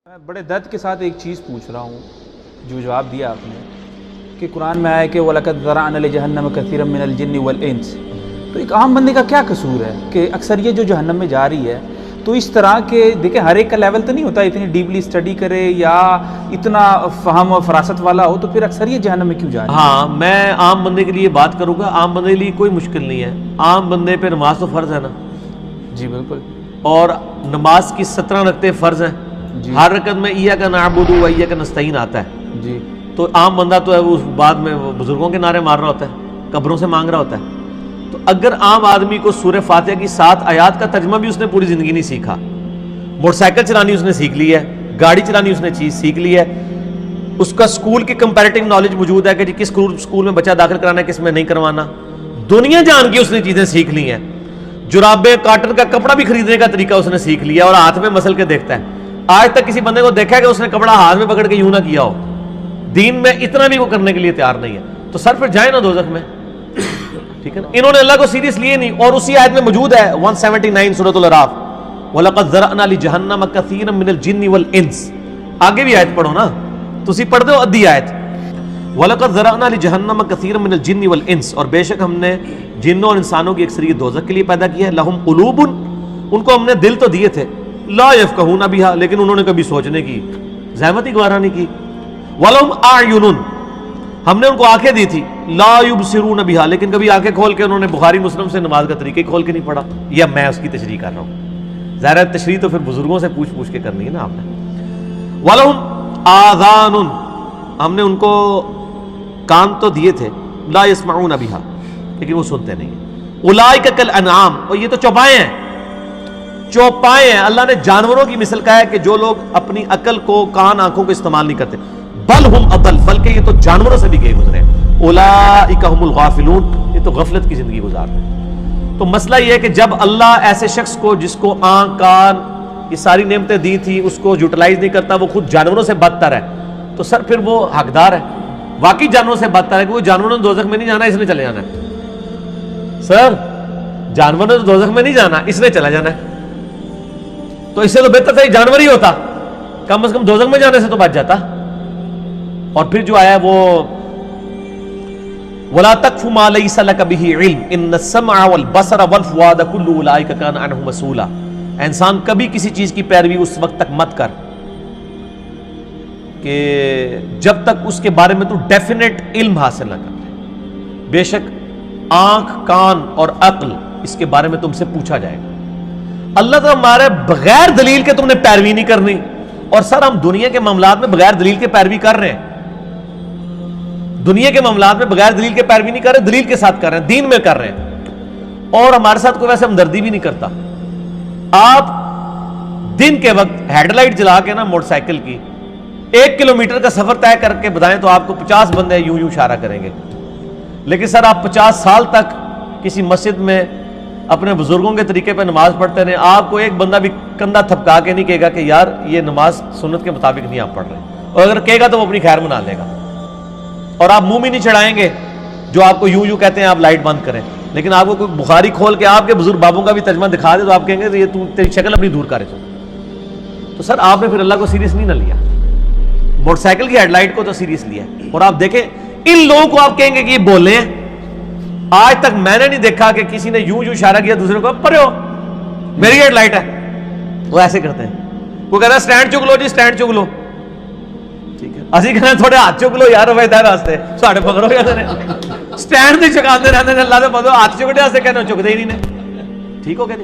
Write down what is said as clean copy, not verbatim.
میں بڑے درد کے ساتھ ایک چیز پوچھ رہا ہوں جو جواب دیا آپ نے کہ قرآن میں آیا کہ وَلَقَدْ ذَرَعْنَا لِجَهَنَّمَ كَثِيرًا مِنَ الْجِنِّ وَالْإِنسِ، تو ایک عام بندے کا کیا قصور ہے کہ اکثر یہ جو جہنم میں جا رہی ہے تو اس طرح کے دیکھیں ہر ایک کا لیول تو نہیں ہوتا اتنی ڈیپلی اسٹڈی کرے یا اتنا فہم و فراست والا ہو، تو پھر اکثر یہ جہنم میں کیوں جا رہی ہے؟ ہاں، میں عام بندے کے لیے بات کروں گا. عام بندے کے لیے کوئی مشکل نہیں ہے. عام بندے پہ نماز تو فرض ہے نا. جی بالکل. اور نماز کی 17 رکعتیں فرض ہیں. ہر رکعت میں ایاک نعبد و ایاک نستعین آتا ہے. جی تو عام بندہ تو ہے اس بعد میں بزرگوں کے نعرے مار رہا ہوتا ہے، قبروں سے مانگ رہا ہوتا ہے. تو اگر عام آدمی کو سورہ فاتحہ کی 7 آیات کا ترجمہ بھی اس نے پوری زندگی نہیں سیکھا، موٹر سائیکل چلانی اس نے سیکھ لی ہے، گاڑی چلانی اس نے چیز سیکھ لی ہے، اس کا اسکول کی کمپیریٹیو نالج موجود ہے کہ جی کس اسکول میں بچہ داخل کرانا ہے کس میں نہیں کروانا، دنیا جان کی اس نے چیزیں سیکھ لی ہیں. جرابیں کاٹن کا کپڑا بھی خریدنے کا طریقہ اس نے سیکھ لیا اور ہاتھ میں مسل کے دیکھتا ہے. آج تک کسی بندے کو دیکھا ہے کہ اس نے کپڑا ہاتھ میں پکڑ کے یوں نہ کیا ہو. دین میں اتنا بھی وہ کرنے کے لیے تیار نہیں ہے. تو سر پھر جائے نا دوزخ میں. ٹھیک ہے نا. انہوں نے اللہ کو سیریس لیے نہیں. اور اسی آیت میں موجود ہے 179 سورۃ الاعراف، وَلَقَدْ ذَرَعْنَا لِجَهَنَّمَ كَثِيرًا مِنَ الْجِنِّ وَالْإِنسِ. آگے بھی آیت پڑھو نا، تسی پڑھ دو ادھی آیت. وَلَقَدْ ذَرَعْنَا لِجَهَنَّمَ كَثِيرًا مِنَ الْجِنِّ وَالْإِنسِ، اور بے شک ہم نے جنوں اور انسانوں کی اکثریت دوزخ کے لیے پیدا کی ہے. لَهُمْ قُلُوبٌ، ان کو ہم نے دل تو دیے تھے، لا يفقهون بها، لیکن انہوں نے کبھی سوچنے کی زحمت ہی گوارا نہیں کی. وَلَهُمْ أَعْيُنٌ، ہم نے ان کو آنکھیں دی تھی، لا يبصرون بها، لیکن کبھی آنکھیں کھول کے انہوں نے بخاری مسلم سے نماز کا طریقہ کھول کے نہیں پڑھا. یا میں اس کی تشریح کر رہا ہوں. ظاہر ہے تشریح تو پھر بزرگوں سے پوچھ پوچھ کے کرنی ہے نا آپ نے. وَلَهُمْ آذَانٌ، ہم نے ان کو کان تو دیے تھے، لا يسمعون بها، لیکن وہ سنتے نہیں ہیں. اولئک کالانعام، اور یہ تو چوپائے ہیں. چوپائے ہیں. اللہ نے جانوروں کی مثل کہا ہے کہ جو لوگ اپنی عقل کو، کان، آنکھوں کو استعمال نہیں کرتے. بل ہم اضل، بلکہ یہ تو جانوروں سے بھی گئے گزرے. اولئک هم الغافلون، یہ تو غفلت کی زندگی گزارتے ہیں. تو مسئلہ یہ ہے کہ جب اللہ ایسے شخص کو جس کو آنکھ، کان، یہ ساری نعمتیں دی تھی اس کو یوٹیلائز نہیں کرتا، وہ خود جانوروں سے بدتر ہے، تو سر پھر وہ حقدار ہے. واقعی جانوروں سے بدتر ہے کہ وہ جانوروں نے دوزخ میں نہیں جانا، اس نے چلے جانا ہے. سر جانوروں نے تو دوزخ میں نہیں جانا، اس نے چلا جانا ہے. تو اس سے تو بہتر تھا جانور ہی ہوتا، کم از کم دوزخ میں جانے سے تو بچ جاتا. اور پھر جو آیا وہ وَلَا تَقْفُ مَا لَيْسَ لَكَ بِهِ عِلْمٌ إِنَّ السَّمْعَ وَالْبَصَرَ وَالْفُؤَادَ كُلُّ أُولَٰئِكَ كَانَ عَنْهُ مَسْئُولًا. انسان کبھی کسی چیز کی پیروی اس وقت تک مت کر کہ جب تک اس کے بارے میں تو ڈیفینیٹ علم حاصل نہ کر لے. بے شک آنکھ، کان اور عقل اس کے بارے میں تم سے پوچھا جائے گا. اللہ تعالیٰ ہمارے بغیر دلیل کے تم نے پیروی نہیں کرنی. اور سر ہم دنیا کے معاملات میں بغیر دلیل کے پیروی کر رہے ہیں. دنیا کے معاملات میں بغیر دلیل کے پیروی نہیں کر رہے، دلیل کے ساتھ کر رہے ہیں، دین میں کر رہے ہیں. اور ہمارے ساتھ کوئی ویسے ہمدردی بھی نہیں کرتا. آپ دن کے وقت ہیڈ لائٹ جلا کے نا موٹر سائیکل کی 1 کلومیٹر کا سفر طے کر کے بتائیں تو آپ کو 50 بندے یوں یوں اشارہ کریں گے. لیکن سر آپ 50 سال تک کسی مسجد میں اپنے بزرگوں کے طریقے پہ نماز پڑھتے رہے، آپ کو ایک بندہ بھی کندھا تھپکا کے نہیں کہے گا کہ یار یہ نماز سنت کے مطابق نہیں آپ پڑھ رہے. اور اگر کہے گا تو وہ اپنی خیر منا لے گا. اور آپ منہ بھی نہیں چڑھائیں گے جو آپ کو یوں یوں کہتے ہیں آپ لائٹ بند کریں. لیکن آپ کو کوئی بخاری کھول کے آپ کے بزرگ بابوں کا بھی ترجمہ دکھا دے تو آپ کہیں گے یہ تیری شکل اپنی دور کرے. تو سر آپ نے پھر اللہ کو سیریس نہیں نہ لیا، موٹر سائیکل کی ہیڈ لائٹ کو تو سیریس لیا. اور آپ دیکھیں ان لوگوں کو آپ کہیں گے کہ یہ بولے ہیں. آج تک میں نے نہیں دیکھا کہ کسی نے یوں یوں اشارہ کیا دوسرے کو پرے ہو میری ہیڈ لائٹ ہے. وہ ایسے کرتے ہیں. وہ کہہ رہا ہے سٹینڈ چک لو جی، سٹینڈ چک لو. ٹھیک ہے اسی کہنا تھوڑے ہاتھ چک لو یار، وے راستے ساڑھے پکڑو یا سٹینڈ نہیں چکاتے رہتے اللہ سے بندو ہاتھ چکنے واسطے کہنا چکتے ہی نہیں نے. ٹھیک ہو گیا جی.